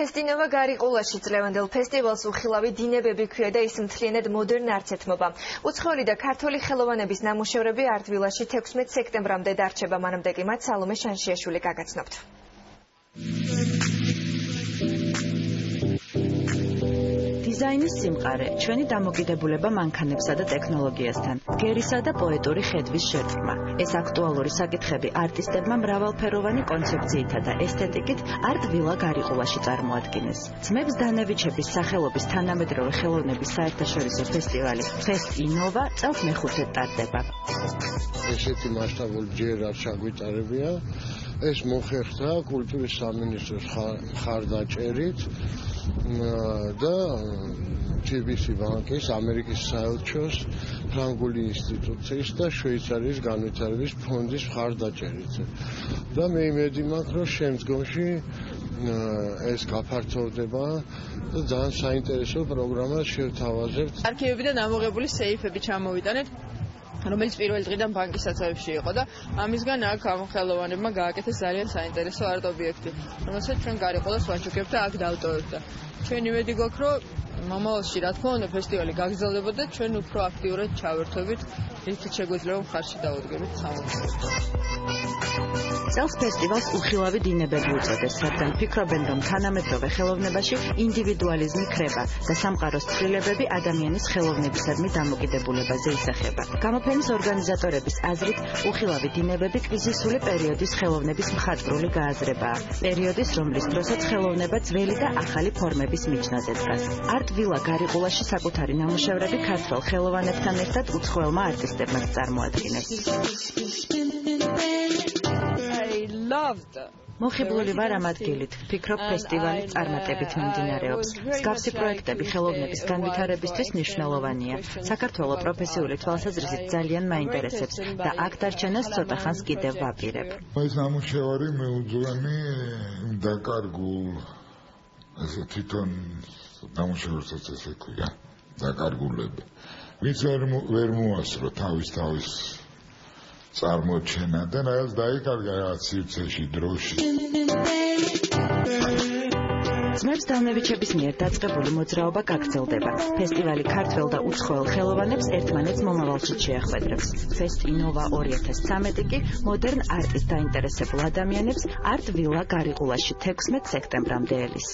ფესტინოვა გარიყულაში წლევანდელ ფესტივალს უხილავი დინებები ქვია და ის მთლიანად მოდერნ არც ეთმობა. უცხოელი და ქართული ხელოვანების ნამუშევრები არტ-ვილაში 16 სექტემბრამდე დარჩება, მანამდე კი მათ სალომე შანშიაშვილი გაგაცნობთ. დიზაინის სიმყარე, ჩვენი დამოკიდებულება მანქანებსა და ტექნოლოგიასთან, ბგერისა და პოეტური ხედვის შერწყმა. ეს აქტუალური საკითხები არტისტებმა მრავალფეროვანი კონცეფციითა და ესთეტიკით არტ-ვილა გარიყულაში წარმოადგინეს. ძმებს დანევიჩების სახელობის თანამედროვე ხელოვნების საერთაშორისო ფესტივალი ფესტინოვა წელს მეხუთედ ტარდება. ესეთი მასშტაბური ჯერ არ შეგვიტარებია. ეს მოხერხდა კულტურის სამინისტროს მხარდაჭერით და TBC ბანკის, ამერიკის საელჩოს, ფრანგული ინსტიტუციის და შვეიცარიის განვითარების ფონდის მხარდაჭერით. და მე იმედი მაქვს, რომ შემდგომში ეს გაფართოვდება და ძალიან საინტერესო პროგრამას შევთავაზებთ. არქივებიდან ამოღებული სეიფები ჩამოვიტანეთ, რომელიც პირველი დღიდან ბანკის საცავებში იყო და ამისგან აქ ამ ხელოვანებმა გააკეთეს ძალიან საინტერესო არტ-ობიექტი, რომელსაც ჩვენ გარიყულას ვაჩუქებთ და აქ დავტოვებთ. ჩვენ იმედი გვაქვს, რომ მომავალში, რა თქმა უნდა, ფესტივალი გაგრძელდება და ჩვენ უფრო აქტიურად ჩავერთვებით, რითიც შეგვეძლება მხარში დავუდგებით სამუშაოს. წელს ფესტივალს უხილავი დინებები უწოდეს, რადგან ფიქრობენ, რომ თანამედროვე ხელოვნებაში ინდივიდუალიზმი ქრება და სამყაროს ცვლილებები ადამიანის ხელოვნებისადმი დამოკიდებულებაზე ისახება. გამოფენის ორგანიზატორების აზრით, უხილავი დინებები კრიზისული პერიოდის ხელოვნების მხატვრული გააზრებაა. პერიოდის, რომლის დროსაც ხელოვნება ძველი და ახალი ფორმების მიჯნაზე დგას. არტ-ვილა გარიყულაში საკუთარი ნამუშევრები ქართველ ხელოვანებთან ერთად უცხოელმა არტისტებმაც წარმოადგინეს. მოხიბლული ვარ ამ ადგილით, ფიქრობ ფესტივალი წარმატებით მიმდინარეობს. მსგავსი პროექტები ხელოვნების განვითარებისთვის მნიშვნელოვანია. საქართველო პროფესიული თვალსაზრისით ძალიან მაინტერესებს და აქ დარჩენას ცოტა ხანს კიდევ ვაპირებ. ეს ნამუშევარი მეუძღვენი დაკარგულ ესე თვითონ ნამუშევრსაც ესე ქვია დაკარგულები. ვინც ვერ მოასრო თავის წარმოჩენა და რაღაც დაიკარგა რაღაც სივრცეში დროში. ძმებს დანევიჩების მიერ დაწყებული მოძრაობა გაგრძელდება. ფესტივალი ქართველ და უცხოელ ხელოვანებს ერთმანეთს მომავალში შეახვედრებს. ფესტინოვა 2013 კი მოდერნ არტის დაინტერესებულ ადამიანებს არტ-ვილა გარიყულაში 16 სექტემბრამდე ელის.